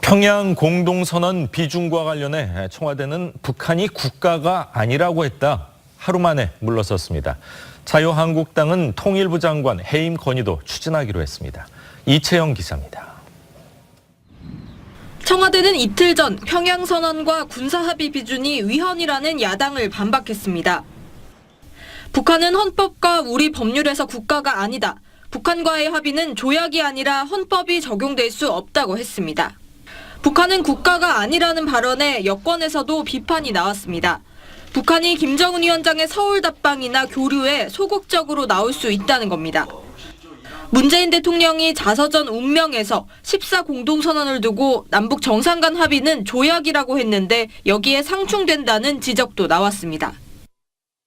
평양 공동선언 비준과 관련해 청와대는 북한이 국가가 아니라고 했다. 하루 만에 물러섰습니다. 자유한국당은 통일부 장관 해임 건의도 추진하기로 했습니다. 이채영 기자입니다. 청와대는 이틀 전 평양선언과 군사합의 비준이 위헌이라는 야당을 반박했습니다. 북한은 헌법과 우리 법률에서 국가가 아니다. 북한과의 합의는 조약이 아니라 헌법이 적용될 수 없다고 했습니다. 북한은 국가가 아니라는 발언에 여권에서도 비판이 나왔습니다. 북한이 김정은 위원장의 서울 답방이나 교류에 소극적으로 나올 수 있다는 겁니다. 문재인 대통령이 자서전 운명에서 14공동선언을 두고 남북 정상 간 합의는 조약이라고 했는데 여기에 상충된다는 지적도 나왔습니다.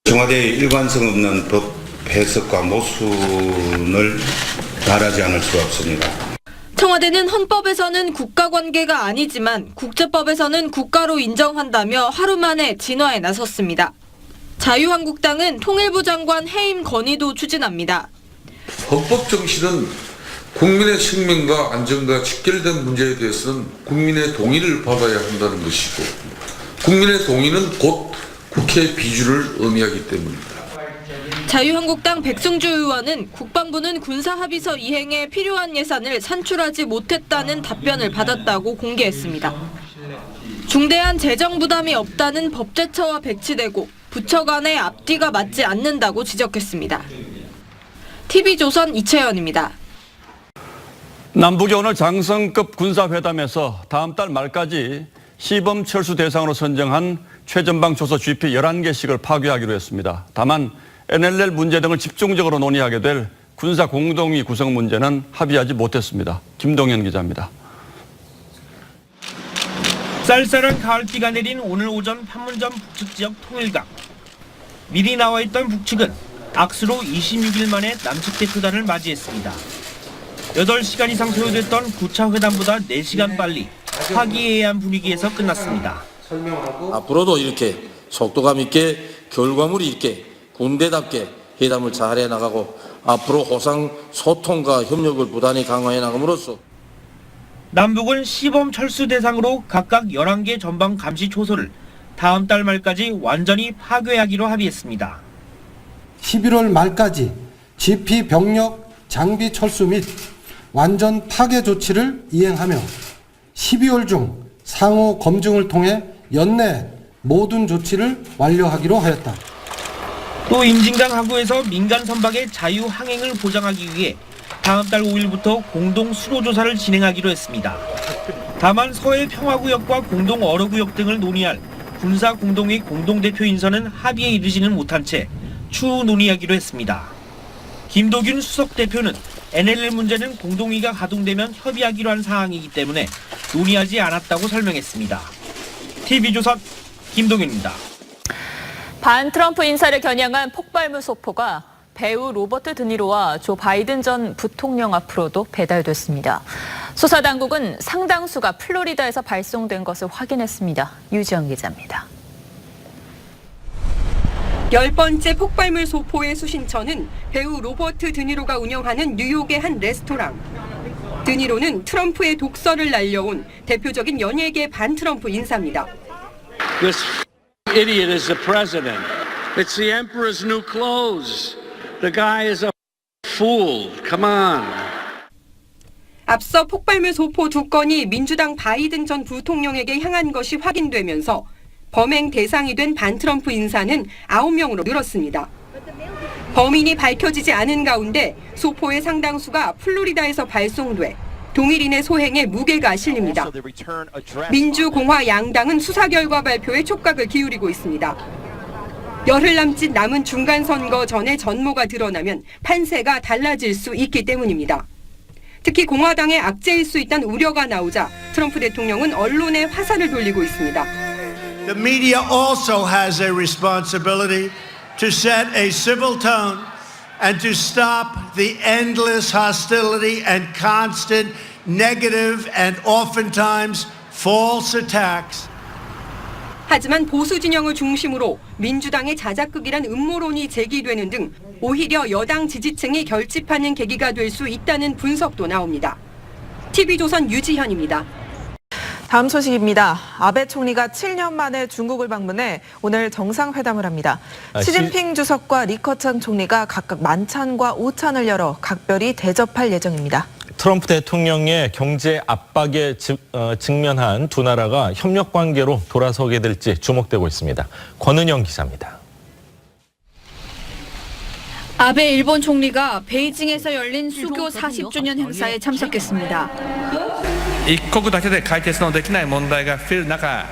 청와대의 일관성 없는 법 해석과 모순을 바라지 않을 수가 없습니다. 청와대는 헌법에서는 국가관계가 아니지만 국제법에서는 국가로 인정한다며 하루 만에 진화에 나섰습니다. 자유한국당은 통일부 장관 해임 건의도 추진합니다. 헌법 정신은 국민의 생명과 안전과 직결된 문제에 대해서는 국민의 동의를 받아야 한다는 것이고 국민의 동의는 곧 국회 비준을 의미하기 때문입니다. 자유한국당 백승주 의원은 국방부는 군사합의서 이행에 필요한 예산을 산출하지 못했다는 답변을 받았다고 공개했습니다. 중대한 재정 부담이 없다는 법제처와 배치되고 부처 간의 앞뒤가 맞지 않는다고 지적했습니다. TV조선 이채연입니다. 남북이 오늘 장성급 군사회담에서 다음 달 말까지 시범 철수 대상으로 선정한 최전방 조서 GP 11개씩을 파괴하기로 했습니다. 다만 NLL 문제 등을 집중적으로 논의하게 될 군사 공동위 구성 문제는 합의하지 못했습니다. 김동현 기자입니다. 쌀쌀한 가을비가 내린 오늘 오전 판문점 북측 지역 통일강. 미리 나와 있던 북측은 악수로 26일 만에 남측 대표단을 맞이했습니다. 8시간 이상 소요됐던 9차 회담보다 4시간 빨리 화기애애한 분위기에서 끝났습니다. 앞으로도 이렇게 속도감 있게 결과물이 있게 군대답게 회담을 잘해 나가고 앞으로 호상 소통과 협력을 부단히 강화해 나감으로써 남북은 시범 철수 대상으로 각각 11개 전방 감시 초소를 다음 달 말까지 완전히 파괴하기로 합의했습니다. 11월 말까지 GP 병력 장비 철수 및 완전 파괴 조치를 이행하며 12월 중 상호 검증을 통해 연내 모든 조치를 완료하기로 하였다. 또 임진강 하구에서 민간 선박의 자유 항행을 보장하기 위해 다음 달 5일부터 공동 수로 조사를 진행하기로 했습니다. 다만 서해 평화구역과 공동 어로구역 등을 논의할 군사 공동회 공동대표 인선은 합의에 이르지는 못한 채 추후 논의하기로 했습니다. 김도균 수석 대표는 NLL 문제는 공동회의가 가동되면 협의하기로 한 사항이기 때문에 논의하지 않았다고 설명했습니다. TV조선 김동윤입니다. 반 트럼프 인사를 겨냥한 폭발물 소포가 배우 로버트 드니로와 조 바이든 전 부통령 앞으로도 배달됐습니다. 수사당국은 상당수가 플로리다에서 발송된 것을 확인했습니다. 유지영 기자입니다. 10번째 폭발물 소포의 수신처는 배우 로버트 드니로가 운영하는 뉴욕의 한 레스토랑. 드니로는 트럼프의 독서를 날려온 대표적인 연예계 반트럼프 인사입니다. This idiot is the president. It's the emperor's new clothes. The guy is a fool. Come on. 앞서 폭발물 소포 2건이 민주당 바이든 전 부통령에게 향한 것이 확인되면서 범행 대상이 된 반트럼프 인사는 9명으로 늘었습니다. 범인이 밝혀지지 않은 가운데 소포의 상당수가 플로리다에서 발송돼 동일인의 소행에 무게가 실립니다. 민주공화 양당은 수사 결과 발표에 촉각을 기울이고 있습니다. 열흘 남짓 남은 중간선거 전에 전모가 드러나면 판세가 달라질 수 있기 때문입니다. 특히 공화당의 악재일 수 있다는 우려가 나오자 트럼프 대통령은 언론에 화살을 돌리고 있습니다. The media also has a responsibility to set a civil tone and to stop the endless hostility and constant negative and oftentimes false attacks. 하지만 보수 진영을 중심으로 민주당의 자작극이란 음모론이 제기되는 등 오히려 여당 지지층이 결집하는 계기가 될 수 있다는 분석도 나옵니다. TV조선 유지현입니다. 다음 소식입니다. 아베 총리가 7년 만에 중국을 방문해 오늘 정상회담을 합니다. 시진핑 주석과 리커창 총리가 각각 만찬과 오찬을 열어 각별히 대접할 예정입니다. 트럼프 대통령의 경제 압박에 직면한 두 나라가 협력 관계로 돌아서게 될지 주목되고 있습니다. 권은영 기자입니다. 아베 일본 총리가 베이징에서 열린 수교 40주년 행사에 참석했습니다. 一国だけで解決のできない問題が増える中、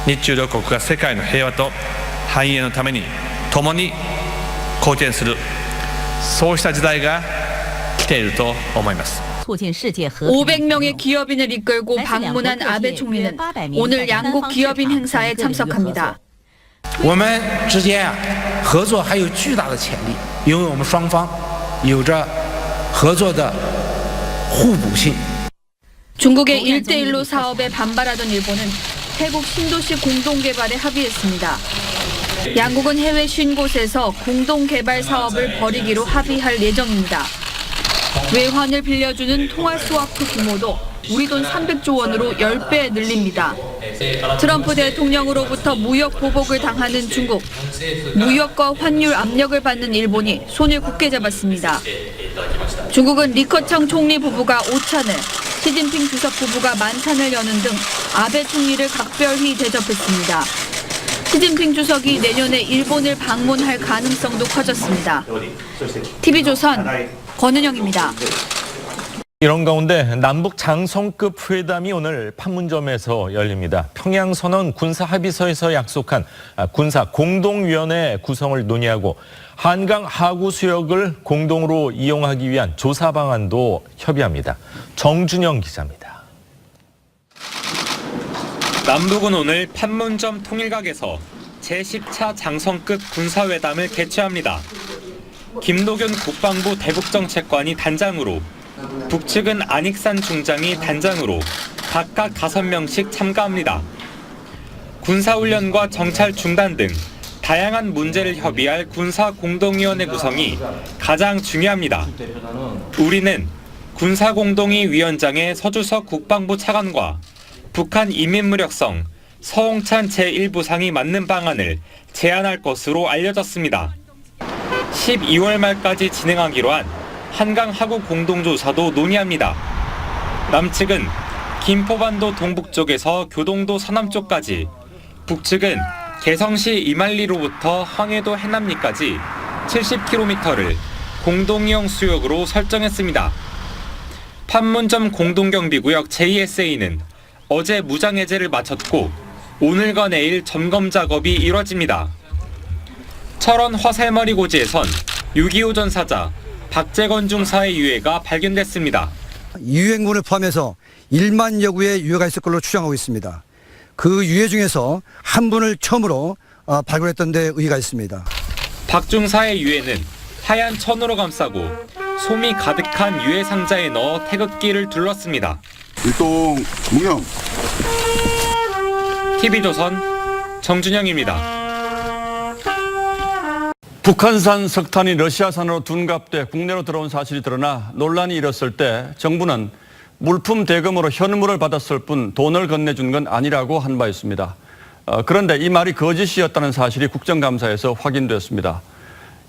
日中両国が世界の平和と繁栄のために共に貢献する、そうした時代が来ていると思います。 500명의 기업인을 이끌고 방문한 아베 총리는 오늘 양국 기업인 행사에 참석합니다. 我们之间合作还有巨大的潜力，因为我们双方有着合作的互补性。 중국의 1대1로 사업에 반발하던 일본은 태국 신도시 공동개발에 합의했습니다. 양국은 해외 50곳에서 공동개발 사업을 벌이기로 합의할 예정입니다. 외환을 빌려주는 통화스와프 규모도 우리 돈 300조 원으로 10배 늘립니다. 트럼프 대통령으로부터 무역 보복을 당하는 중국, 무역과 환율 압력을 받는 일본이 손을 굳게 잡았습니다. 중국은 리커창 총리 부부가 오찬을, 시진핑 주석 부부가 만찬을 여는 등 아베 총리를 각별히 대접했습니다. 시진핑 주석이 내년에 일본을 방문할 가능성도 커졌습니다. TV조선 권은영입니다. 이런 가운데 남북 장성급 회담이 오늘 판문점에서 열립니다. 평양선언 군사합의서에서 약속한 군사 공동위원회 구성을 논의하고 한강 하구 수역을 공동으로 이용하기 위한 조사 방안도 협의합니다. 정준영 기자입니다. 남북은 오늘 판문점 통일각에서 제10차 장성급 군사회담을 개최합니다. 김도균 국방부 대북정책관이 단장으로, 북측은 안익산 중장이 단장으로 각각 5명씩 참가합니다. 군사훈련과 정찰 중단 등 다양한 문제를 협의할 군사공동위원회 구성이 가장 중요합니다. 우리는 군사공동위 위원장의 서주석 국방부 차관과 북한 인민무력성 서홍찬 제1부상이 맞는 방안을 제안할 것으로 알려졌습니다. 12월 말까지 진행하기로 한 한강 하구 공동조사도 논의합니다. 남측은 김포반도 동북쪽에서 교동도 서남쪽까지, 북측은 개성시 이말리로부터 황해도 해남리까지 70km를 공동이용 수역으로 설정했습니다. 판문점 공동경비구역 JSA는 어제 무장해제를 마쳤고 오늘과 내일 점검 작업이 이뤄집니다. 철원 화살머리 고지에선 6.25 전사자 박재건 중사의 유해가 발견됐습니다. 유해군을 포함해서 1만여 구의 유해가 있을 걸로 추정하고 있습니다. 그 유해 중에서 한 분을 처음으로 발굴했던 데 의의가 있습니다. 박 중사의 유해는 하얀 천으로 감싸고 솜이 가득한 유해 상자에 넣어 태극기를 둘렀습니다. 일동 무형. TV조선 정준영입니다. 북한산 석탄이 러시아산으로 둔갑돼 국내로 들어온 사실이 드러나 논란이 일었을 때 정부는 물품 대금으로 현물을 받았을 뿐 돈을 건네준 건 아니라고 한 바 있습니다. 그런데 이 말이 거짓이었다는 사실이 국정감사에서 확인됐습니다.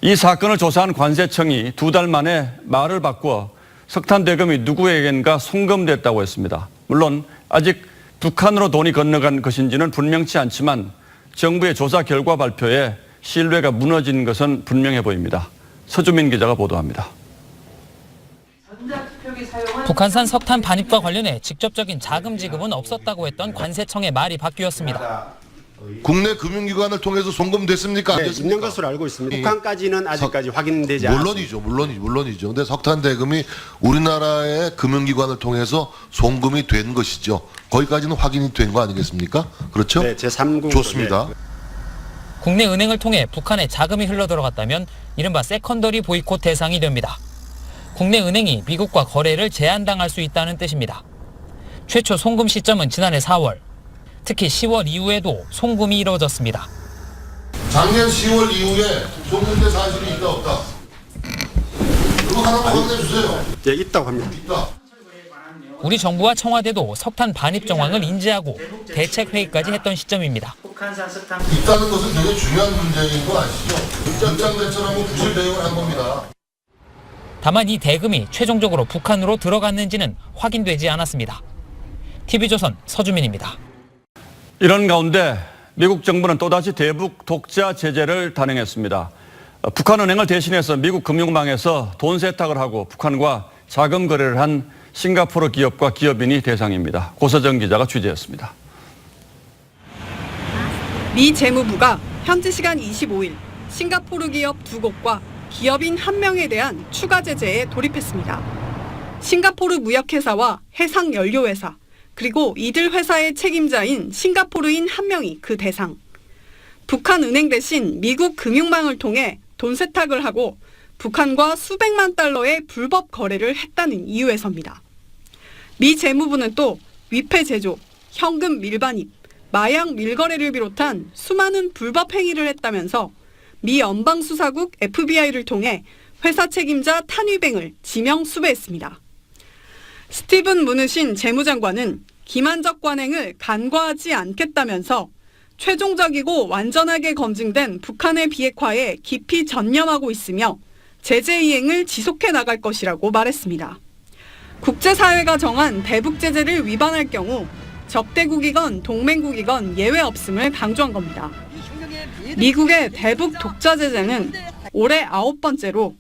이 사건을 조사한 관세청이 2달 만에 말을 바꾸어 석탄 대금이 누구에겐가 송금됐다고 했습니다. 물론 아직 북한으로 돈이 건너간 것인지는 분명치 않지만 정부의 조사 결과 발표에 신뢰가 무너진 것은 분명해 보입니다. 서주민 기자가 보도합니다. 북한산 석탄 반입과 관련해 직접적인 자금 지급은 없었다고 했던 관세청의 말이 바뀌었습니다. 국내 금융기관을 통해서 송금됐습니까? 네, 있는 것으로 알고 있습니다. 북한까지는 아직까지 확인되지 않았습니다. 물론이죠. 근데 석탄 대금이 우리나라의 금융기관을 통해서 송금이 된 것이죠. 거기까지는 확인이 된 거 아니겠습니까? 그렇죠? 네, 제3국. 좋습니다. 네. 국내 은행을 통해 북한에 자금이 흘러들어갔다면 이른바 세컨더리 보이콧 대상이 됩니다. 국내 은행이 미국과 거래를 제한당할 수 있다는 뜻입니다. 최초 송금 시점은 지난해 4월. 특히 10월 이후에도 송금이 이루어졌습니다. 작년 10월 이후에 송금된 사실이 있다 없다? 이거 하나만 확인해 주세요. 네, 있다고 합니다. 있다. 우리 정부와 청와대도 석탄 반입 정황을 인지하고 대책 회의까지 했던 시점입니다. 있다는 것은 되게 중요한 문제인 거 아시죠? 연장대처럼 부실 대응을 한 겁니다. 다만 이 대금이 최종적으로 북한으로 들어갔는지는 확인되지 않았습니다. TV조선 서주민입니다. 이런 가운데 미국 정부는 또다시 대북 독자 제재를 단행했습니다. 북한은행을 대신해서 미국 금융망에서 돈 세탁을 하고 북한과 자금 거래를 한 싱가포르 기업과 기업인이 대상입니다. 고서정 기자가 취재했습니다. 미 재무부가 현지 시간 25일 싱가포르 기업 2곳과 기업인 1명에 대한 추가 제재에 돌입했습니다. 싱가포르 무역회사와 해상연료회사, 그리고 이들 회사의 책임자인 싱가포르인 1명이 그 대상. 북한 은행 대신 미국 금융망을 통해 돈 세탁을 하고 북한과 수백만 달러의 불법 거래를 했다는 이유에서입니다. 미 재무부는 또 위패 제조, 현금 밀반입, 마약 밀거래를 비롯한 수많은 불법 행위를 했다면서 미 연방수사국 FBI를 통해 회사 책임자 탄위뱅을 지명 수배했습니다. 스티븐 무누신 재무장관은 기만적 관행을 간과하지 않겠다면서 최종적이고 완전하게 검증된 북한의 비핵화에 깊이 전념하고 있으며 제재 이행을 지속해 나갈 것이라고 말했습니다. 국제사회가 정한 대북 제재를 위반할 경우 적대국이건 동맹국이건 예외 없음을 강조한 겁니다. 미국의 대북 독자 제재는 올해 9번째로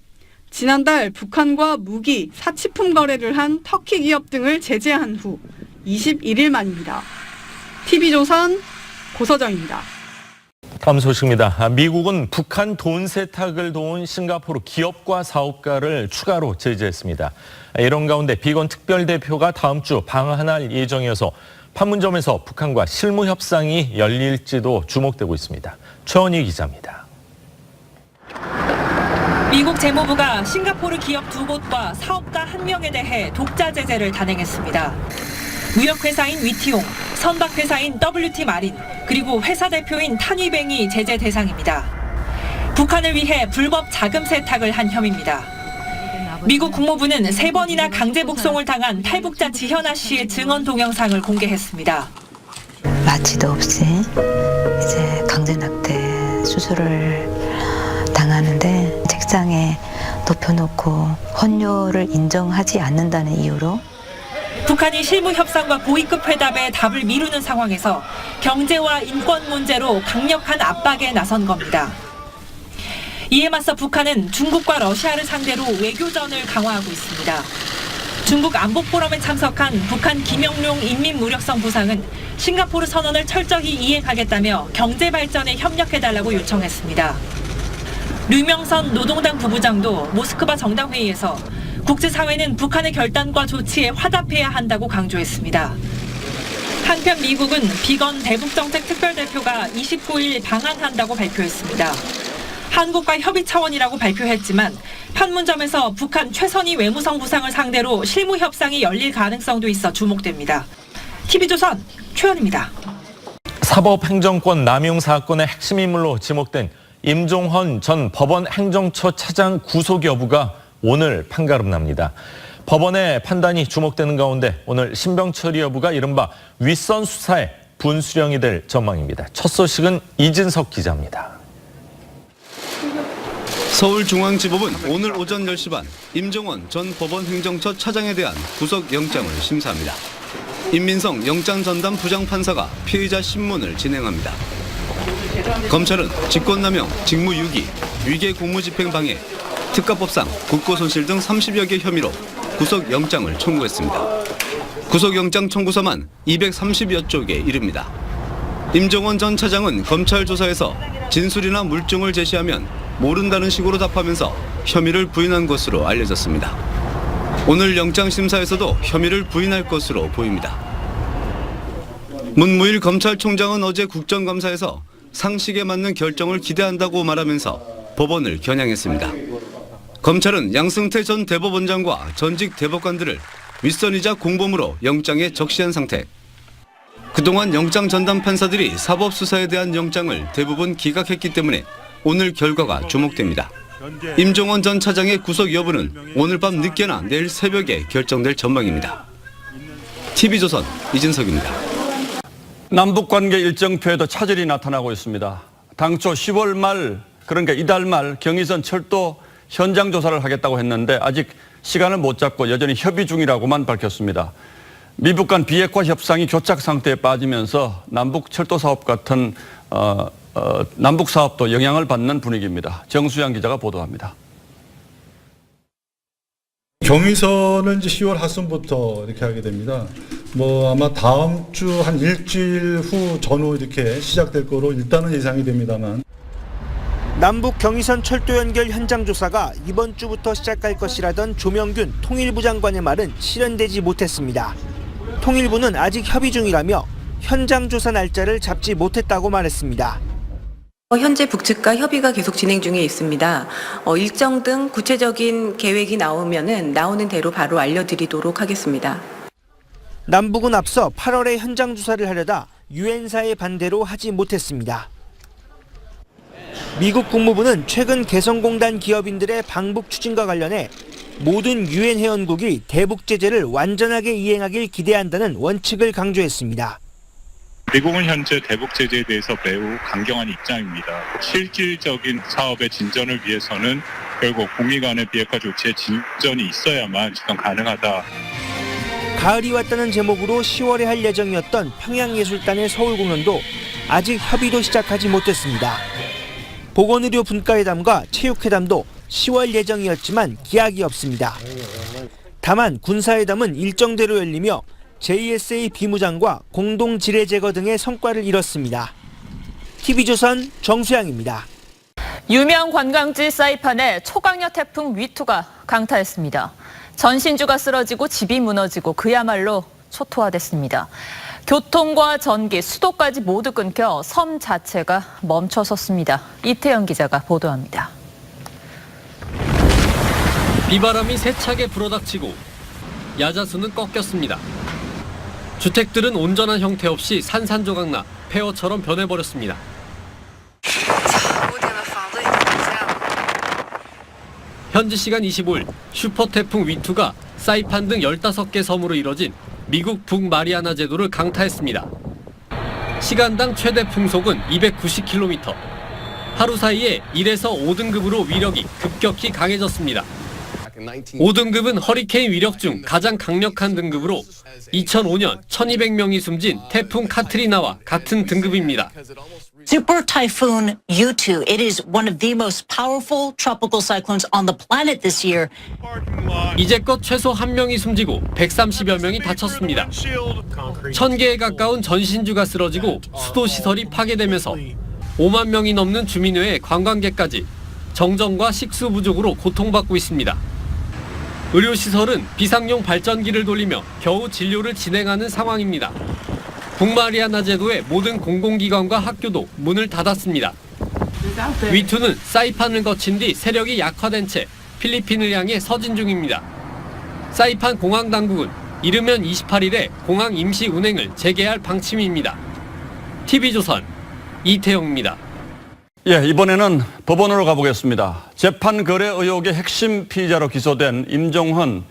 지난달 북한과 무기, 사치품 거래를 한 터키 기업 등을 제재한 후 21일 만입니다. TV조선 고서정입니다. 다음 소식입니다. 미국은 북한 돈 세탁을 도운 싱가포르 기업과 사업가를 추가로 제재했습니다. 이런 가운데 비건 특별대표가 다음 주 방한할 예정이어서 판문점에서 북한과 실무 협상이 열릴지도 주목되고 있습니다. 최원희 기자입니다. 미국 재무부가 싱가포르 기업 2곳과 사업가 1명에 대해 독자 제재를 단행했습니다. 무역회사인 위티용, 선박회사인 WT 마린, 그리고 회사 대표인 탄위뱅이 제재 대상입니다. 북한을 위해 불법 자금 세탁을 한 혐의입니다. 미국 국무부는 3번이나 강제 북송을 당한 탈북자 지현아 씨의 증언 동영상을 공개했습니다. 마취도 없이 이제 강제 낙태 수술을 당하는데 책상에 눕혀놓고 헌료를 인정하지 않는다는 이유로 북한이 실무 협상과 고위급 회담에 답을 미루는 상황에서 경제와 인권 문제로 강력한 압박에 나선 겁니다. 이에 맞서 북한은 중국과 러시아를 상대로 외교전을 강화하고 있습니다. 중국 안보포럼에 참석한 북한 김영룡 인민무력성 부상은 싱가포르 선언을 철저히 이행하겠다며 경제 발전에 협력해달라고 요청했습니다. 류명선 노동당 부부장도 모스크바 정당회의에서 국제사회는 북한의 결단과 조치에 화답해야 한다고 강조했습니다. 한편 미국은 비건 대북정책 특별대표가 29일 방한한다고 발표했습니다. 한국과 협의 차원이라고 발표했지만 판문점에서 북한 최선희 외무성 부상을 상대로 실무 협상이 열릴 가능성도 있어 주목됩니다. TV조선 최연입니다. 사법행정권 남용 사건의 핵심 인물로 지목된 임종헌 전 법원 행정처 차장 구속 여부가 오늘 판가름납니다. 법원의 판단이 주목되는 가운데 오늘 신병 처리 여부가 이른바 윗선 수사의 분수령이 될 전망입니다. 첫 소식은 이진석 기자입니다. 서울중앙지법은 오늘 오전 10시 반 임종헌 전 법원 행정처 차장에 대한 구속영장을 심사합니다. 임민성 영장전담 부장판사가 피의자 신문을 진행합니다. 검찰은 직권남용, 직무유기, 위계 공무집행 방해, 특가법상 국고손실 등 30여 개 혐의로 구속영장을 청구했습니다. 구속영장 청구서만 230여 쪽에 이릅니다. 임종헌 전 차장은 검찰 조사에서 진술이나 물증을 제시하면 모른다는 식으로 답하면서 혐의를 부인한 것으로 알려졌습니다. 오늘 영장심사에서도 혐의를 부인할 것으로 보입니다. 문무일 검찰총장은 어제 국정감사에서 상식에 맞는 결정을 기대한다고 말하면서 법원을 겨냥했습니다. 검찰은 양승태 전 대법원장과 전직 대법관들을 윗선이자 공범으로 영장에 적시한 상태. 그동안 영장 전담 판사들이 사법수사에 대한 영장을 대부분 기각했기 때문에 오늘 결과가 주목됩니다. 임종헌 전 차장의 구속 여부는 오늘 밤 늦게나 내일 새벽에 결정될 전망입니다. TV조선 이진석입니다. 남북관계 일정표에도 차질이 나타나고 있습니다. 당초 10월 말, 그러니까 이달 말 경의선 철도 현장 조사를 하겠다고 했는데 아직 시간을 못 잡고 여전히 협의 중이라고만 밝혔습니다. 미북 간 비핵화 협상이 교착 상태에 빠지면서 남북 철도 사업 같은 남북 사업도 영향을 받는 분위기입니다. 정수양 기자가 보도합니다. 경의선은 이제 10월 하순부터 이렇게 하게 됩니다. 아마 다음 주 한 일주일 후 전후 이렇게 시작될 거로 일단은 예상이 됩니다만. 남북 경의선 철도 연결 현장 조사가 이번 주부터 시작할 것이라던 조명균 통일부 장관의 말은 실현되지 못했습니다. 통일부는 아직 협의 중이라며 현장 조사 날짜를 잡지 못했다고 말했습니다. 현재 북측과 협의가 계속 진행 중에 있습니다. 일정 등 구체적인 계획이 나오는 대로 바로 알려드리도록 하겠습니다. 남북은 앞서 8월에 현장 조사를 하려다 유엔사의 반대로 하지 못했습니다. 미국 국무부는 최근 개성공단 기업인들의 방북 추진과 관련해 모든 유엔 회원국이 대북 제재를 완전하게 이행하길 기대한다는 원칙을 강조했습니다. 미국은 현재 대북 제재에 대해서 매우 강경한 입장입니다. 실질적인 사업의 진전을 위해서는 결국 북미 간의 비핵화 조치의 진전이 있어야만 지금 가능하다. 가을이 왔다는 제목으로 10월에 할 예정이었던 평양예술단의 서울 공연도 아직 협의도 시작하지 못했습니다. 보건의료 분과회담과 체육회담도 10월 예정이었지만 기약이 없습니다. 다만 군사회담은 일정대로 열리며 JSA 비무장과 공동 지뢰 제거 등의 성과를 이뤘습니다. TV조선 정수양입니다. 유명 관광지 사이판에 초강력 태풍 위투가 강타했습니다. 전신주가 쓰러지고 집이 무너지고 그야말로 초토화됐습니다. 교통과 전기, 수도까지 모두 끊겨 섬 자체가 멈춰섰습니다. 이태영 기자가 보도합니다. 비바람이 세차게 불어닥치고 야자수는 꺾였습니다. 주택들은 온전한 형태 없이 산산조각나 폐허처럼 변해버렸습니다. 현지 시간 25일 슈퍼태풍 위투가 사이판 등 15개 섬으로 이뤄진 미국 북마리아나 제도를 강타했습니다. 시간당 최대 풍속은 290km. 하루 사이에 1에서 5등급으로 위력이 급격히 강해졌습니다. 5등급은 허리케인 위력 중 가장 강력한 등급으로 2005년 1200명이 숨진 태풍 카트리나와 같은 등급입니다. Super Typhoon Yutu. It is one of the most powerful tropical cyclones on the planet this year. 이제껏 최소 1명이 숨지고 130여 명이 다쳤습니다. 1000개에 가까운 전신주가 쓰러지고 수도 시설이 파괴되면서 5만 명이 넘는 주민 외에 관광객까지 정전과 식수 부족으로 고통받고 있습니다. 의료시설은 비상용 발전기를 돌리며 겨우 진료를 진행하는 상황입니다. 북마리아나 제도의 모든 공공기관과 학교도 문을 닫았습니다. 위투는 사이판을 거친 뒤 세력이 약화된 채 필리핀을 향해 서진 중입니다. 사이판 공항 당국은 이르면 28일에 공항 임시 운행을 재개할 방침입니다. TV조선 이태영입니다. 이번에는 법원으로 가보겠습니다. 재판 거래 의혹의 핵심 피의자로 기소된 임종헌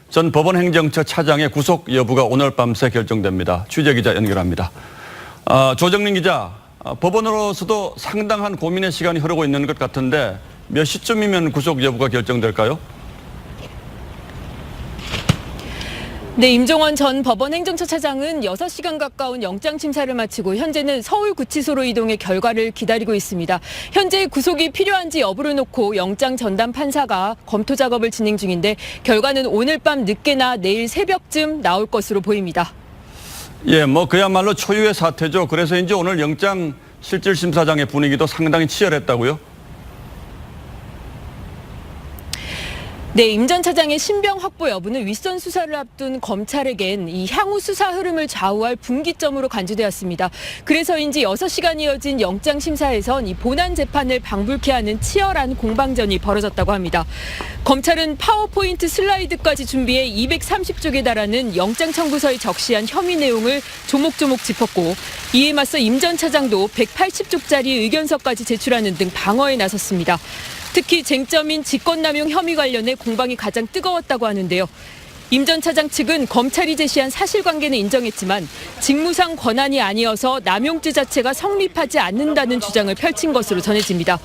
전 법원행정처 차장의 구속 여부가 오늘 밤새 결정됩니다. 취재기자 연결합니다. 조정린 기자, 법원으로서도 상당한 고민의 시간이 흐르고 있는 것 같은데 몇 시쯤이면 구속 여부가 결정될까요? 네, 임종원 전 법원행정처 차장은 6시간 가까운 영장 심사를 마치고 현재는 서울구치소로 이동해 결과를 기다리고 있습니다. 현재 구속이 필요한지 여부를 놓고 영장 전담 판사가 검토 작업을 진행 중인데 결과는 오늘 밤 늦게나 내일 새벽쯤 나올 것으로 보입니다. 그야말로 초유의 사태죠. 그래서인지 오늘 영장 실질심사장의 분위기도 상당히 치열했다고요? 네, 임 전 차장의 신병 확보 여부는 윗선 수사를 앞둔 검찰에겐 이 향후 수사 흐름을 좌우할 분기점으로 간주되었습니다. 그래서인지 6시간 이어진 영장 심사에선 이 본안 재판을 방불케 하는 치열한 공방전이 벌어졌다고 합니다. 검찰은 파워포인트 슬라이드까지 준비해 230쪽에 달하는 영장 청구서에 적시한 혐의 내용을 조목조목 짚었고 이에 맞서 임 전 차장도 180쪽짜리 의견서까지 제출하는 등 방어에 나섰습니다. 특히 쟁점인 직권남용 혐의 관련해 공방이 가장 뜨거웠다고 하는데요. 임 전 차장 측은 검찰이 제시한 사실관계는 인정했지만 직무상 권한이 아니어서 남용죄 자체가 성립하지 않는다는 주장을 펼친 것으로 전해집니다.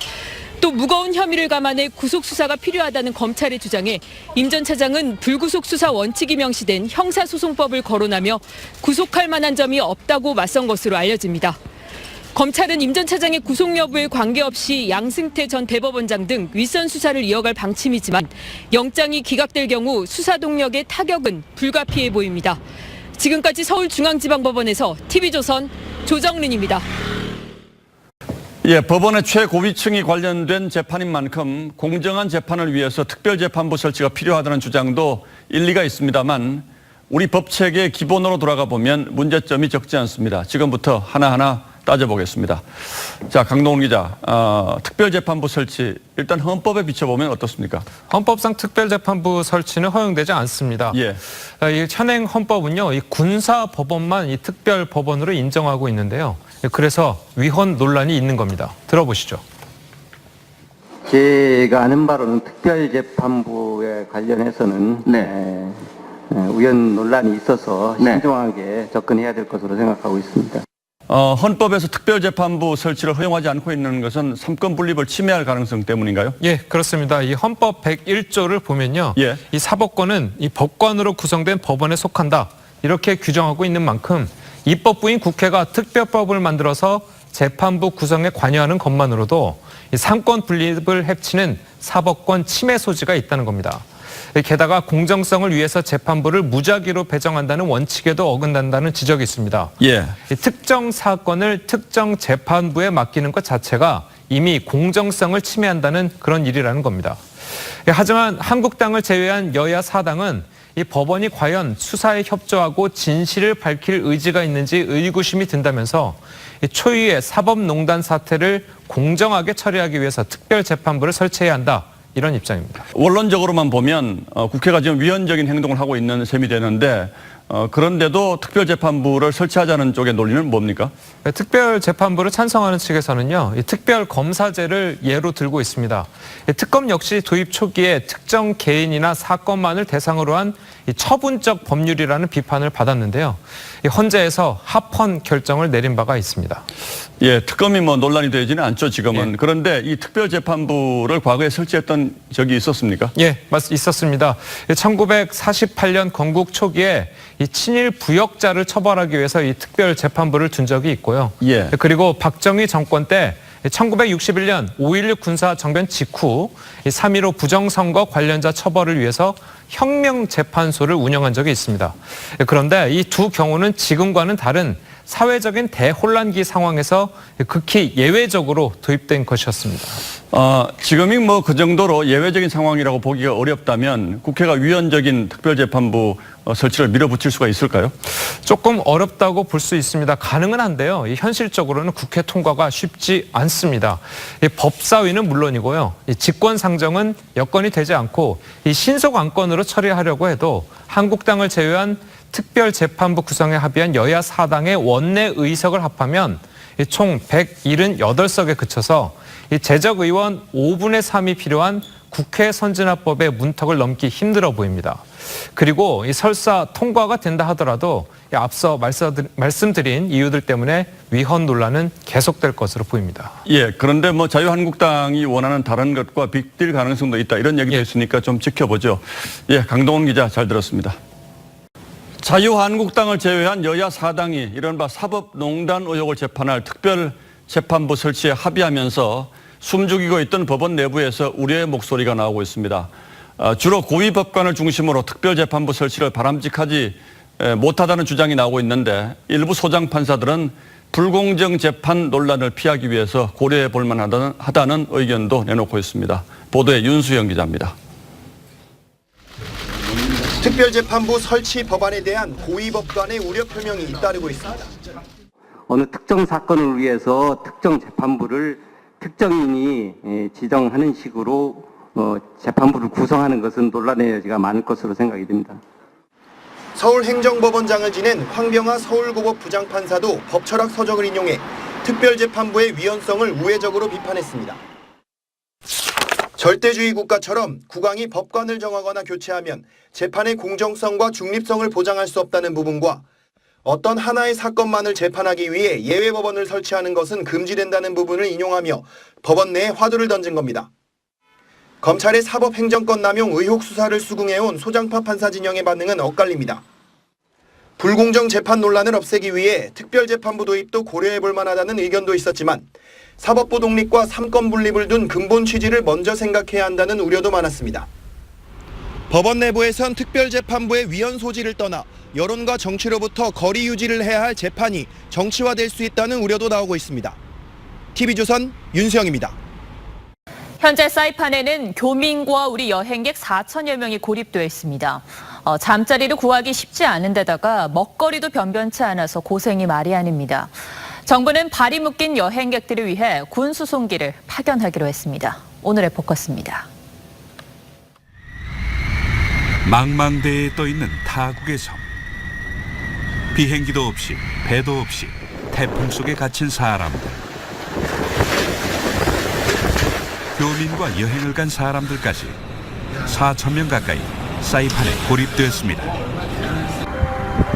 또 무거운 혐의를 감안해 구속수사가 필요하다는 검찰의 주장에 임 전 차장은 불구속 수사 원칙이 명시된 형사소송법을 거론하며 구속할 만한 점이 없다고 맞선 것으로 알려집니다. 검찰은 임 전 차장의 구속 여부에 관계없이 양승태 전 대법원장 등 윗선 수사를 이어갈 방침이지만 영장이 기각될 경우 수사 동력의 타격은 불가피해 보입니다. 지금까지 서울중앙지방법원에서 TV조선 조정린입니다. 예, 법원의 최고위층이 관련된 재판인 만큼 공정한 재판을 위해서 특별재판부 설치가 필요하다는 주장도 일리가 있습니다만 우리 법체계의 기본으로 돌아가 보면 문제점이 적지 않습니다. 지금부터 하나하나 따져보겠습니다. 자, 강동원 기자, 특별재판부 설치 일단 헌법에 비춰보면 어떻습니까? 헌법상 특별재판부 설치는 허용되지 않습니다. 예. 이 현행 헌법은요, 이 군사법원만 이 특별법원으로 인정하고 있는데요. 그래서 위헌 논란이 있는 겁니다. 들어보시죠. 제가 아는 바로는 특별재판부에 관련해서는 위헌 논란이 있어서 신중하게 접근해야 될 것으로 생각하고 있습니다. 헌법에서 특별재판부 설치를 허용하지 않고 있는 것은 삼권 분립을 침해할 가능성 때문인가요? 예, 그렇습니다. 이 헌법 101조를 보면요. 예. 이 사법권은 이 법관으로 구성된 법원에 속한다. 이렇게 규정하고 있는 만큼 입법부인 국회가 특별법을 만들어서 재판부 구성에 관여하는 것만으로도 이 삼권 분립을 해치는 사법권 침해 소지가 있다는 겁니다. 게다가 공정성을 위해서 재판부를 무작위로 배정한다는 원칙에도 어긋난다는 지적이 있습니다. 예. 특정 사건을 특정 재판부에 맡기는 것 자체가 이미 공정성을 침해한다는 그런 일이라는 겁니다. 하지만 한국당을 제외한 여야 4당은 이 법원이 과연 수사에 협조하고 진실을 밝힐 의지가 있는지 의구심이 든다면서 초유의 사법농단 사태를 공정하게 처리하기 위해서 특별재판부를 설치해야 한다. 이런 입장입니다. 원론적으로만 보면 국회가 지금 위헌적인 행동을 하고 있는 셈이 되는데 그런데도 특별재판부를 설치하자는 쪽의 논리는 뭡니까? 특별재판부를 찬성하는 측에서는요, 이 특별검사제를 예로 들고 있습니다. 특검 역시 도입 초기에 특정 개인이나 사건만을 대상으로 한 이 처분적 법률이라는 비판을 받았는데요. 이 헌재에서 합헌 결정을 내린 바가 있습니다. 예, 특검이 뭐 논란이 되지는 않죠, 지금은. 예. 그런데 이 특별재판부를 과거에 설치했던 적이 있었습니까? 예, 있었습니다. 1948년 건국 초기에 이 친일 부역자를 처벌하기 위해서 이 특별재판부를 둔 적이 있고요. 예. 그리고 박정희 정권 때 1961년 5.16 군사정변 직후 3.15 부정선거 관련자 처벌을 위해서 혁명재판소를 운영한 적이 있습니다. 그런데 이 두 경우는 지금과는 다른 사회적인 대혼란기 상황에서 극히 예외적으로 도입된 것이었습니다. 지금이 뭐 그 정도로 예외적인 상황이라고 보기가 어렵다면 국회가 위헌적인 특별재판부 설치를 밀어붙일 수가 있을까요? 조금 어렵다고 볼 수 있습니다. 가능은 한데요. 현실적으로는 국회 통과가 쉽지 않습니다. 법사위는 물론이고요. 직권상정은 여건이 되지 않고 이 신속 안건으로 처리하려고 해도 한국당을 제외한 특별재판부 구성에 합의한 여야 4당의 원내 의석을 합하면 총 178석에 그쳐서 재적의원 5분의 3이 필요한 국회 선진화법의 문턱을 넘기 힘들어 보입니다. 그리고 설사 통과가 된다 하더라도 앞서 말씀드린 이유들 때문에 위헌 논란은 계속될 것으로 보입니다. 예, 그런데 뭐 자유한국당이 원하는 다른 것과 빗댈 가능성도 있다 이런 얘기도 있으니까 좀 지켜보죠. 예, 강동원 기자 잘 들었습니다. 자유한국당을 제외한 여야 4당이 이른바 사법농단 의혹을 재판할 특별재판부 설치에 합의하면서 숨죽이고 있던 법원 내부에서 우려의 목소리가 나오고 있습니다. 주로 고위 법관을 중심으로 특별재판부 설치를 바람직하지 못하다는 주장이 나오고 있는데 일부 소장 판사들은 불공정 재판 논란을 피하기 위해서 고려해 볼 만하다는 의견도 내놓고 있습니다. 보도에 윤수영 기자입니다. 특별재판부 설치 법안에 대한 고위 법관의 우려 표명이 잇따르고 있습니다. 어느 특정 사건을 위해서 특정 재판부를 특정인이 지정하는 식으로 재판부를 구성하는 것은 논란의 여지가 많을 것으로 생각이 됩니다. 서울행정법원장을 지낸 황병하 서울고법 부장판사도 법철학 서적을 인용해 특별재판부의 위헌성을 우회적으로 비판했습니다. 절대주의 국가처럼 국왕이 법관을 정하거나 교체하면 재판의 공정성과 중립성을 보장할 수 없다는 부분과 어떤 하나의 사건만을 재판하기 위해 예외 법원을 설치하는 것은 금지된다는 부분을 인용하며 법원 내에 화두를 던진 겁니다. 검찰의 사법행정권 남용 의혹 수사를 수긍해온 소장파 판사 진영의 반응은 엇갈립니다. 불공정 재판 논란을 없애기 위해 특별재판부 도입도 고려해볼 만하다는 의견도 있었지만 사법부 독립과 삼권 분립을 둔 근본 취지를 먼저 생각해야 한다는 우려도 많았습니다. 법원 내부에선 특별재판부의 위헌 소지를 떠나 여론과 정치로부터 거리 유지를 해야 할 재판이 정치화될 수 있다는 우려도 나오고 있습니다. TV조선 윤수영입니다. 현재 사이판에는 교민과 우리 여행객 4천여 명이 고립되어 있습니다. 잠자리를 구하기 쉽지 않은 데다가 먹거리도 변변치 않아서 고생이 말이 아닙니다. 정부는 발이 묶인 여행객들을 위해 군 수송기를 파견하기로 했습니다. 오늘의 포커스입니다. 망망대해에 떠있는 타국의 섬. 비행기도 없이 배도 없이 태풍 속에 갇힌 사람들. 교민과 여행을 간 사람들까지 4천 명 가까이 사이판에 고립되었습니다.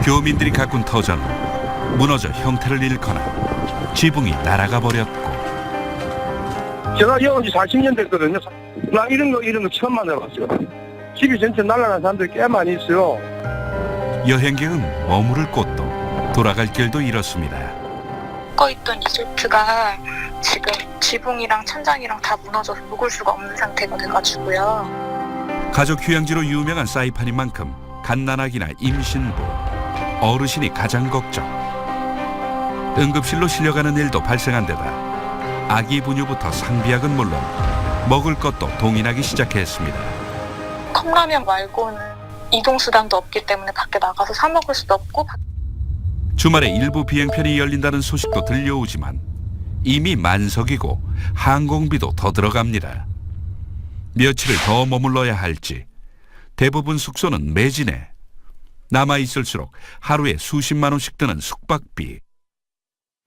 교민들이 가꾼 터전은 무너져 형태를 잃거나 지붕이 날아가 버렸고, 제가 여기 온 지 40년 됐거든요. 나 이런 거 처음 만나봤어요. 집이 전체 날아간 사람들이 꽤 많이 있어요. 여행객은 머무를 곳도 돌아갈 길도 잃었습니다. 있던 리조트가 지금 지붕이랑 천장이랑 다 무너져서 묵을 수가 없는 상태가 돼가지고요. 가족 휴양지로 유명한 사이판인 만큼 갓난아기나 임신부, 어르신이 가장 걱정. 응급실로 실려가는 일도 발생한 데다 아기 분유부터 상비약은 물론 먹을 것도 동인하기 시작했습니다. 컵라면 말고는 이동수단도 없기 때문에 밖에 나가서 사 먹을 수도 없고. 주말에 일부 비행편이 열린다는 소식도 들려오지만 이미 만석이고 항공비도 더 들어갑니다. 며칠을 더 머물러야 할지 대부분 숙소는 매진해 남아있을수록 하루에 수십만 원씩 드는 숙박비.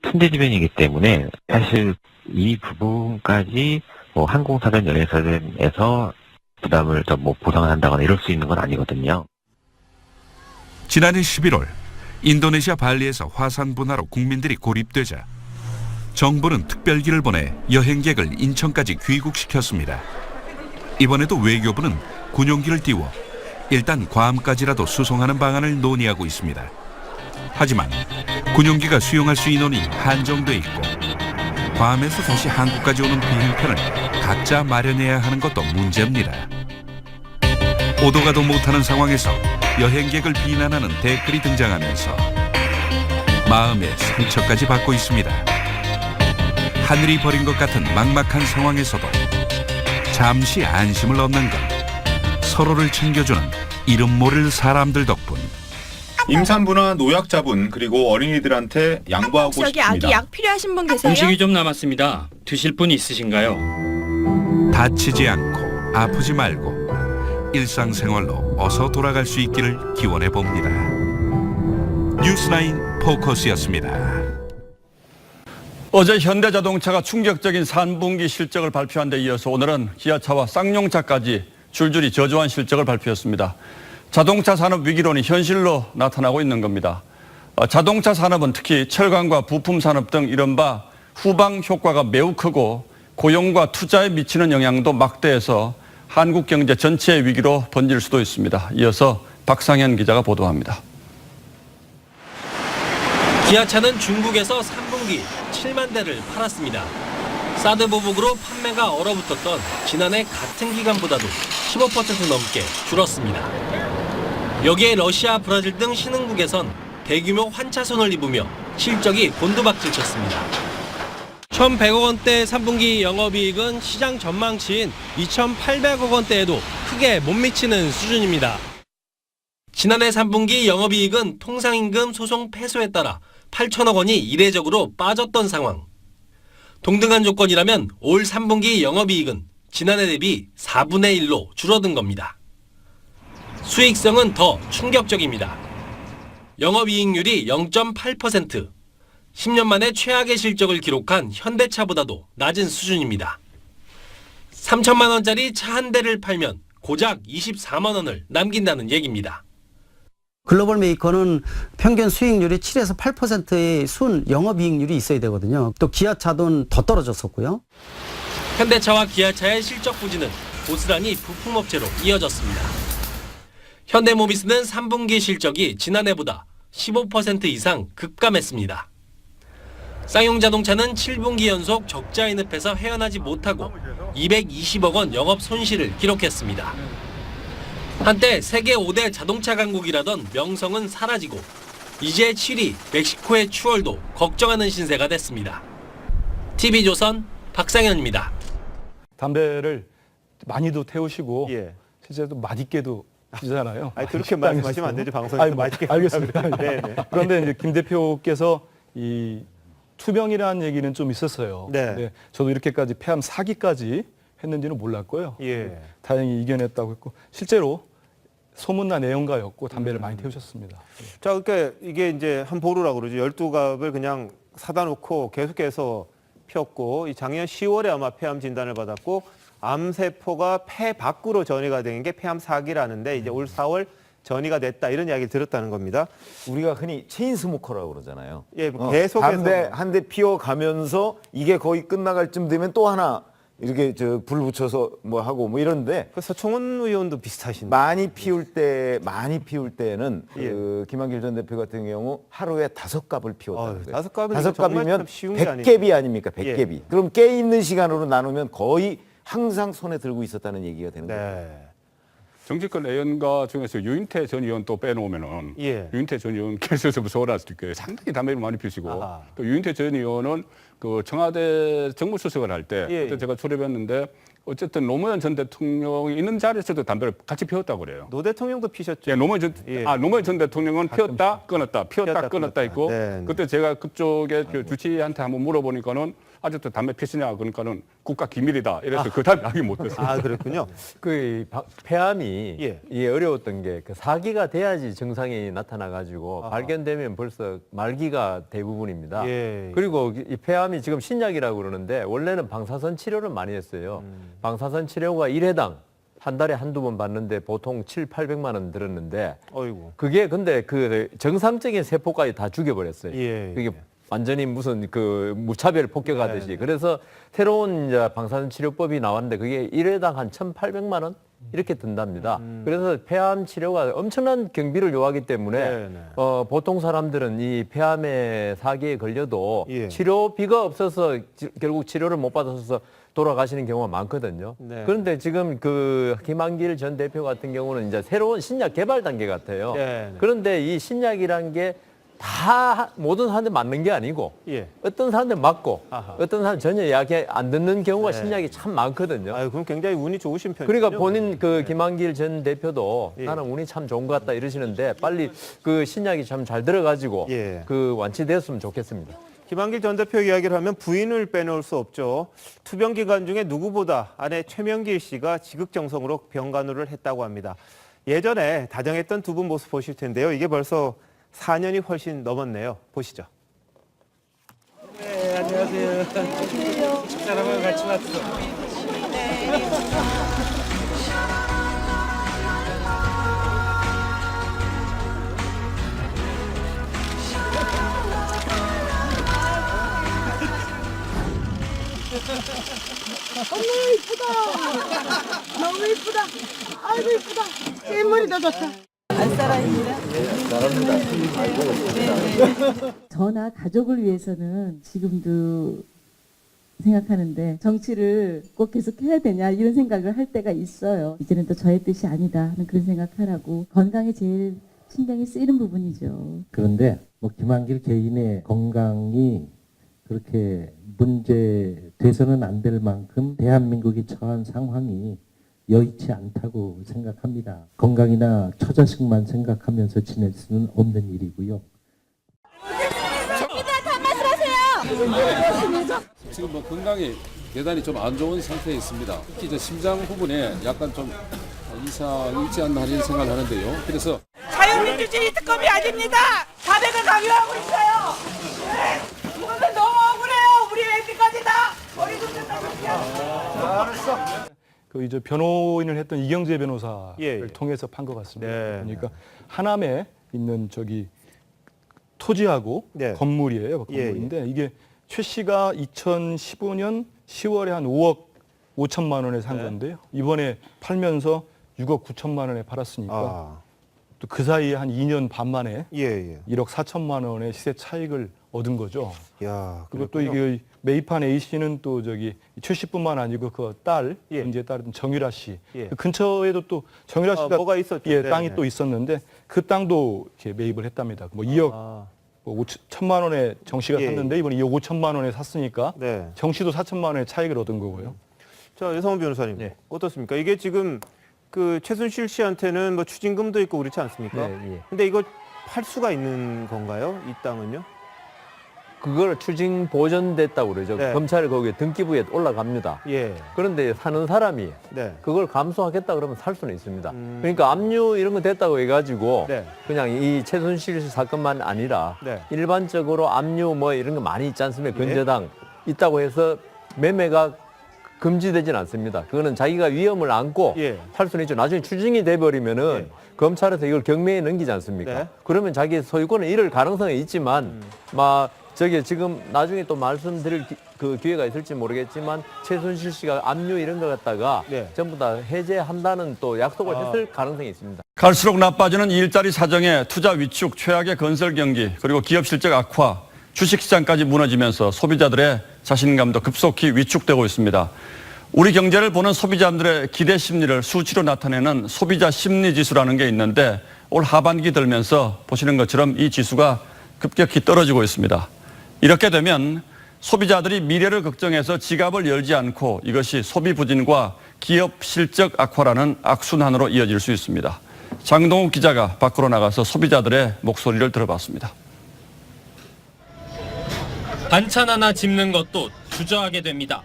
천재지변이기 때문에 사실 이 부분까지 항공사든 여행사든에서 부담을 더 보상을 한다거나 이럴 수 있는 건 아니거든요. 지난해 11월 인도네시아 발리에서 화산 분화로 국민들이 고립되자 정부는 특별기를 보내 여행객을 인천까지 귀국시켰습니다. 이번에도 외교부는 군용기를 띄워 일단 괌까지라도 수송하는 방안을 논의하고 있습니다. 하지만 군용기가 수용할 수 인원이 한정돼 있고 괌에서 다시 한국까지 오는 비행편을 각자 마련해야 하는 것도 문제입니다. 오도 가도 못하는 상황에서 여행객을 비난하는 댓글이 등장하면서 마음의 상처까지 받고 있습니다. 하늘이 버린 것 같은 막막한 상황에서도 잠시 안심을 얻는 건 서로를 챙겨주는 이름 모를 사람들 덕분. 임산부나 노약자분 그리고 어린이들한테 양보하고 싶습니다. 아기 약 필요하신 분 계세요? 음식이 좀 남았습니다. 드실 분 있으신가요? 다치지 않고 아프지 말고 일상생활로 어서 돌아갈 수 있기를 기원해 봅니다. 뉴스9 포커스였습니다. 어제 현대자동차가 충격적인 3분기 실적을 발표한 데 이어서 오늘은 기아차와 쌍용차까지 줄줄이 저조한 실적을 발표했습니다. 자동차 산업 위기론이 현실로 나타나고 있는 겁니다. 자동차 산업은 특히 철강과 부품 산업 등 이른바 후방 효과가 매우 크고 고용과 투자에 미치는 영향도 막대해서 한국 경제 전체의 위기로 번질 수도 있습니다. 이어서 박상현 기자가 보도합니다. 기아차는 중국에서 3분기 7만 대를 팔았습니다. 사드 보복으로 판매가 얼어붙었던 지난해 같은 기간보다도 15% 넘게 줄었습니다. 여기에 러시아, 브라질 등 신흥국에선 대규모 환차손을 입으며 실적이 곤두박질 쳤습니다. 1,100억 원대 3분기 영업이익은 시장 전망치인 2,800억 원대에도 크게 못 미치는 수준입니다. 지난해 3분기 영업이익은 통상임금 소송 패소에 따라 8천억 원이 이례적으로 빠졌던 상황. 동등한 조건이라면 올 3분기 영업이익은 지난해 대비 4분의 1로 줄어든 겁니다. 수익성은 더 충격적입니다. 영업이익률이 0.8%, 10년 만에 최악의 실적을 기록한 현대차보다도 낮은 수준입니다. 3천만 원짜리 차 한 대를 팔면 고작 24만 원을 남긴다는 얘기입니다. 글로벌 메이커는 평균 수익률이 7에서 8%의 순 영업이익률이 있어야 되거든요. 또 기아차도 더 떨어졌었고요. 현대차와 기아차의 실적 부진은 고스란히 부품업체로 이어졌습니다. 현대모비스는 3분기 실적이 지난해보다 15% 이상 급감했습니다. 쌍용자동차는 7분기 연속 적자에 늪에서 헤어나지 못하고 220억 원 영업 손실을 기록했습니다. 한때 세계 5대 자동차 강국이라던 명성은 사라지고 이제 7위 멕시코의 추월도 걱정하는 신세가 됐습니다. TV조선 박상현입니다. 담배를 많이도 태우시고 실제로 맛있게도 피잖아요. 아니, 그렇게 말씀하시면 안 되죠. 방송에서 맛있게. 알겠습니다. 네. 그런데 이제 김 대표께서 이 투병이라는 얘기는 좀 있었어요. 네. 저도 이렇게까지 폐암 사기까지 했는지는 몰랐고요. 다행히 이겨냈다고 했고 실제로 소문난 내용가였고 담배를 많이 태우셨습니다. 자, 그러니까 이게 이제 한 보루라고 그러죠. 12갑을 그냥 사다 놓고 계속해서 피웠고 이 작년 10월에 아마 폐암 진단을 받았고 암세포가 폐 밖으로 전이가 된 게 폐암 사기라는데 이제 올 4월 전이가 됐다 이런 이야기를 들었다는 겁니다. 우리가 흔히 체인 스모커라고 그러잖아요. 예, 계속해서 담배 한 대 피워가면서 이게 거의 끝나갈 쯤 되면 또 하나 이렇게 불 붙여서 뭐 하고 뭐 이런데. 그 서청원 의원도 비슷하신데. 많이 피울 때는 그 김한길 전 대표 같은 경우 하루에 5갑을 피웠다는 거예요. 5갑이면 100갭이 아닙니까? 100갭이. 그럼 깨 있는 시간으로 나누면 거의 항상 손에 들고 있었다는 얘기가 되는 거예요. 정치권 의원가 중에서 유인태 전 의원 또 빼놓으면은 유인태 전 의원 계속해서 서울에서 상당히 담배를 많이 피시고 또 유인태 전 의원은 그 청와대 정무수석을 할 때 그때 제가 출입했는데 어쨌든 노무현 전 대통령이 있는 자리에서도 담배를 같이 피웠다고 그래요. 노 대통령도 피셨죠? 노무현 전 대통령은 피웠다 끊었다 피웠다 끊었다 했고 그때 제가 그쪽에 주치의한테 한번 물어보니까는 아직도 담배 피시냐 그러니까는 국가 기밀이다 이래서 그 답이 하기 못했어요. 아, 그렇군요. 그 폐암이 이게 어려웠던 게 그 사기가 돼야지 증상이 나타나가지고 발견되면 벌써 말기가 대부분입니다. 그리고 이 폐암이 지금 신약이라고 그러는데 원래는 방사선 치료를 많이 했어요. 방사선 치료가 1회당 한 달에 한두 번 받는데 보통 700~800만 원 들었는데 그게 근데 그 정상적인 세포까지 다 죽여버렸어요. 그게 완전히 무슨 그 무차별 폭격하듯이. 그래서 새로운 이제 방사선 치료법이 나왔는데 그게 1회당 한 1,800만 원 이렇게 든답니다. 그래서 폐암 치료가 엄청난 경비를 요하기 때문에 보통 사람들은 이 폐암의 사기에 걸려도 치료비가 없어서 결국 치료를 못 받아서 돌아가시는 경우가 많거든요. 그런데 지금 그 김한길 전 대표 같은 경우는 이제 새로운 신약 개발 단계 같아요. 그런데 이 신약이란 게 다 모든 사람들 맞는 게 아니고 어떤 사람들 맞고 어떤 사람 전혀 이야기 안 듣는 경우가 신약이 참 많거든요. 그럼 굉장히 운이 좋으신 편이죠. 그러니까 본인 그 김한길 전 대표도 나는 운이 참 좋은 것 같다 이러시는데 빨리 그 신약이 참 잘 들어가지고 그 완치됐으면 좋겠습니다. 김한길 전 대표 이야기를 하면 부인을 빼놓을 수 없죠. 투병 기간 중에 누구보다 아내 최명길 씨가 지극정성으로 병간호를 했다고 합니다. 예전에 다정했던 두 분 모습 보실 텐데요. 이게 벌써 4년이 훨씬 넘었네요. 보시죠. 네, 안녕하세요. 집사람하고 같이 왔어. 너무 이쁘다. 너무 이쁘다. 아이고 이쁘다. 뒷머리도 좋다. 안사랑입니다. 저나 가족을 위해서는 지금도 생각하는데 정치를 꼭 계속 해야 되냐 이런 생각을 할 때가 있어요. 이제는 또 저의 뜻이 아니다 하는 그런 생각하라고 건강에 제일 신경이 쓰이는 부분이죠. 그런데 뭐 김한길 개인의 건강이 그렇게 문제돼서는 안 될 만큼 대한민국이 처한 상황이 여의치 않다고 생각합니다. 건강이나 처자식만 생각하면서 지낼 수는 없는 일이고요. 지금 뭐 건강이 대단히 좀 안 좋은 상태에 있습니다. 특히 이제 심장 부분에 약간 좀 이상이 있지 않나 하는 생각을 하는데요. 그래서 자유민주주의 특검이 아닙니다. 자백을 강요하고 있어요. 이것은 너무 억울해요. 우리 애들까지 다 어리둥절하고 있어요. 알았어. 그 이제 변호인을 했던 이경재 변호사를 통해서 판 것 같습니다. 그러니까 하남에 있는 저기 토지하고 건물이에요. 건물인데 이게 최 씨가 2015년 10월에 한 5억 5천만 원에 산 건데요. 이번에 팔면서 6억 9천만 원에 팔았으니까 또 그 사이에 한 2년 반 만에 1억 4천만 원의 시세 차익을 얻은 거죠. 그리고 또 이게 매입한 A 씨는 또 저기 최 씨뿐만 아니고 그 딸, 이제 딸은 정유라 씨. 그 근처에도 또 정유라 씨가 뭐가 있었죠. 땅이 또 있었는데 그 땅도 이렇게 매입을 했답니다. 뭐 2억 5천만 원에 정 씨가 샀는데 이번에 2억 5천만 원에 샀으니까 정 씨도 4천만 원의 차익을 얻은 거고요. 자, 여성원 변호사님 어떻습니까? 이게 지금 그 최순실 씨한테는 뭐 추징금도 있고 그렇지 않습니까? 근데 이거 팔 수가 있는 건가요? 이 땅은요? 그걸 추징 보전됐다고 그러죠. 검찰이 거기에 등기부에 올라갑니다. 그런데 사는 사람이 그걸 감수하겠다 그러면 살 수는 있습니다. 그러니까 압류 이런 거 됐다고 해가지고 그냥 이 최순실 사건만 아니라 일반적으로 압류 뭐 이런 거 많이 있지 않습니까? 근저당 있다고 해서 매매가 금지되진 않습니다. 그거는 자기가 위험을 안고 팔 수는 있죠. 나중에 추징이 돼버리면은 검찰에서 이걸 경매에 넘기지 않습니까? 그러면 자기 소유권을 잃을 가능성이 있지만 저기 지금 나중에 또 말씀드릴 그 기회가 있을지 모르겠지만 최순실 씨가 압류 이런 거 갖다가 전부 다 해제한다는 또 약속을 했을 가능성이 있습니다. 갈수록 나빠지는 일자리 사정에 투자 위축, 최악의 건설 경기, 그리고 기업 실적 악화, 주식시장까지 무너지면서 소비자들의 자신감도 급속히 위축되고 있습니다. 우리 경제를 보는 소비자들의 기대 심리를 수치로 나타내는 소비자 심리지수라는 게 있는데 올 하반기 들면서 보시는 것처럼 이 지수가 급격히 떨어지고 있습니다. 이렇게 되면 소비자들이 미래를 걱정해서 지갑을 열지 않고 이것이 소비 부진과 기업 실적 악화라는 악순환으로 이어질 수 있습니다. 장동욱 기자가 밖으로 나가서 소비자들의 목소리를 들어봤습니다. 반찬 하나 집는 것도 주저하게 됩니다.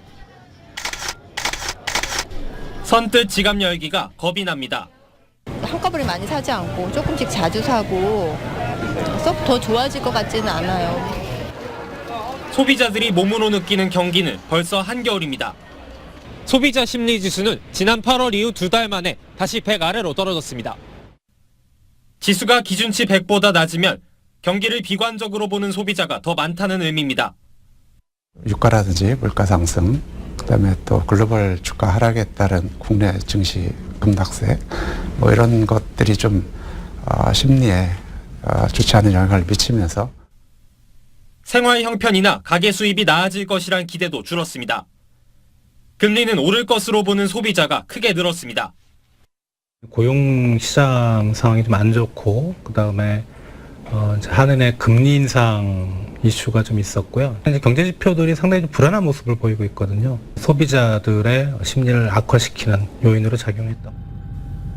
선뜻 지갑 열기가 겁이 납니다. 한꺼번에 많이 사지 않고 조금씩 자주 사고 썩 더 좋아질 것 같지는 않아요. 소비자들이 몸으로 느끼는 경기는 벌써 한겨울입니다. 소비자 심리지수는 지난 8월 이후 2달 만에 다시 100 아래로 떨어졌습니다. 지수가 기준치 100보다 낮으면 경기를 비관적으로 보는 소비자가 더 많다는 의미입니다. 유가라든지 물가 상승, 그다음에 또 글로벌 주가 하락에 따른 국내 증시 급락세, 뭐 이런 것들이 좀 심리에 좋지 않은 영향을 미치면서 생활 형편이나 가계 수입이 나아질 것이란 기대도 줄었습니다. 금리는 오를 것으로 보는 소비자가 크게 늘었습니다. 고용 시장 상황이 좀 안 좋고 그다음에 한은의 금리 인상 이슈가 좀 있었고요. 현재 경제 지표들이 상당히 좀 불안한 모습을 보이고 있거든요. 소비자들의 심리를 악화시키는 요인으로 작용했다.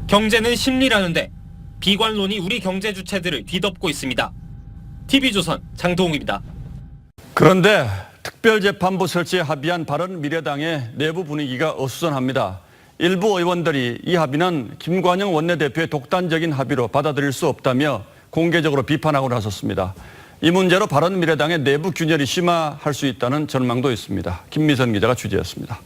경제는 심리라는데 비관론이 우리 경제 주체들을 뒤덮고 있습니다. TV조선 장동욱입니다. 그런데 특별재판부 설치에 합의한 바른미래당의 내부 분위기가 어수선합니다. 일부 의원들이 이 합의는 김관영 원내대표의 독단적인 합의로 받아들일 수 없다며 공개적으로 비판하고 나섰습니다. 이 문제로 바른미래당의 내부 균열이 심화할 수 있다는 전망도 있습니다. 김미선 기자가 취재했습니다.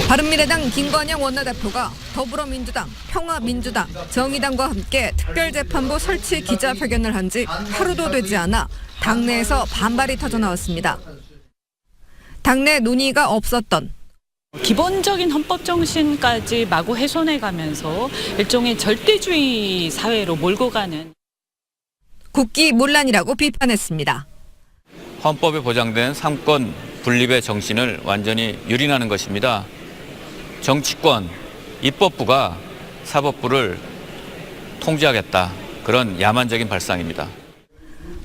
바른미래당 김관영 원내대표가 더불어민주당, 평화민주당, 정의당과 함께 특별재판부 설치 기자회견을 한 지 하루도 되지 않아 당내에서 반발이 터져 나왔습니다. 당내 논의가 없었던 기본적인 헌법 정신까지 마구 훼손해가면서 일종의 절대주의 사회로 몰고 가는 국기문란이라고 비판했습니다. 헌법에 보장된 삼권 분립의 정신을 완전히 유린하는 것입니다. 정치권, 입법부가 사법부를 통제하겠다. 그런 야만적인 발상입니다.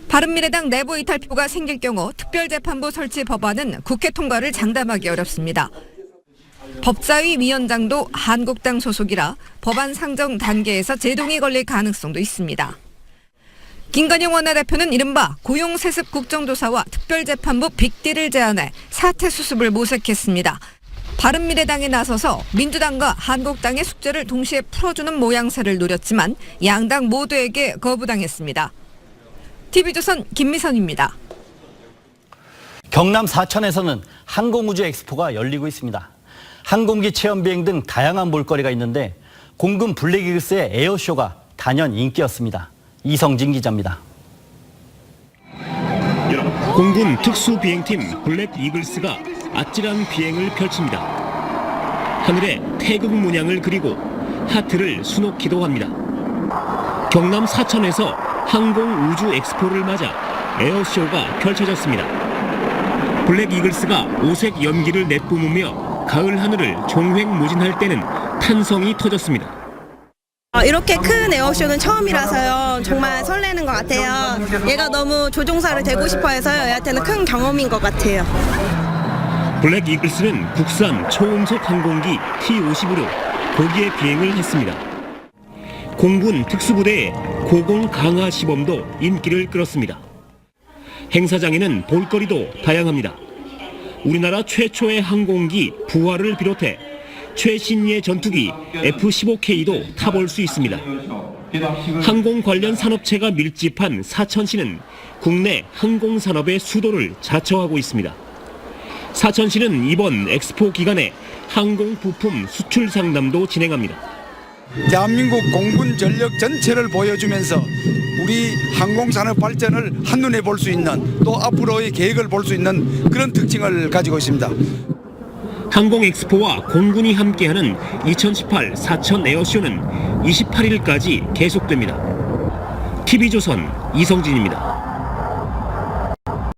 바른미래당 내부 이탈표가 생길 경우 특별재판부 설치 법안은 국회 통과를 장담하기 어렵습니다. 법사위 위원장도 한국당 소속이라 법안 상정 단계에서 제동이 걸릴 가능성도 있습니다. 김관영 원내대표는 이른바 고용세습 국정조사와 특별재판부 빅딜을 제안해 사퇴 수습을 모색했습니다. 바른미래당에 나서서 민주당과 한국당의 숙제를 동시에 풀어주는 모양새를 노렸지만 양당 모두에게 거부당했습니다. TV조선 김미선입니다. 경남 사천에서는 항공우주 엑스포가 열리고 있습니다. 항공기 체험 비행 등 다양한 볼거리가 있는데 공군 블랙 이글스의 에어쇼가 단연 인기였습니다. 이성진 기자입니다. 공군 특수비행팀 블랙 이글스가 아찔한 비행을 펼칩니다. 하늘에 태극 문양을 그리고 하트를 수놓기도 합니다. 경남 사천에서 항공 우주 엑스포를 맞아 에어쇼가 펼쳐졌습니다. 블랙 이글스가 오색 연기를 내뿜으며 가을 하늘을 종횡무진할 때는 탄성이 터졌습니다. 이렇게 큰 에어쇼는 처음이라서요. 정말 설레는 것 같아요. 얘가 너무 조종사를 되고 싶어 해서요. 얘한테는 큰 경험인 것 같아요. 블랙 이글스는 국산 초음속 항공기 T-50으로 고기의 비행을 했습니다. 공군 특수부대의 고공 강화 시범도 인기를 끌었습니다. 행사장에는 볼거리도 다양합니다. 우리나라 최초의 항공기 부하를 비롯해 최신의 전투기 F-15K도 타볼 수 있습니다. 항공 관련 산업체가 밀집한 사천시는 국내 항공산업의 수도를 자처하고 있습니다. 사천시는 이번 엑스포 기간에 항공 부품 수출 상담도 진행합니다. 대한민국 공군 전력 전체를 보여주면서 우리 항공산업 발전을 한눈에 볼 수 있는 또 앞으로의 계획을 볼 수 있는 그런 특징을 가지고 있습니다. 항공 엑스포와 공군이 함께하는 2018 사천 에어쇼는 28일까지 계속됩니다. TV조선 이성진입니다.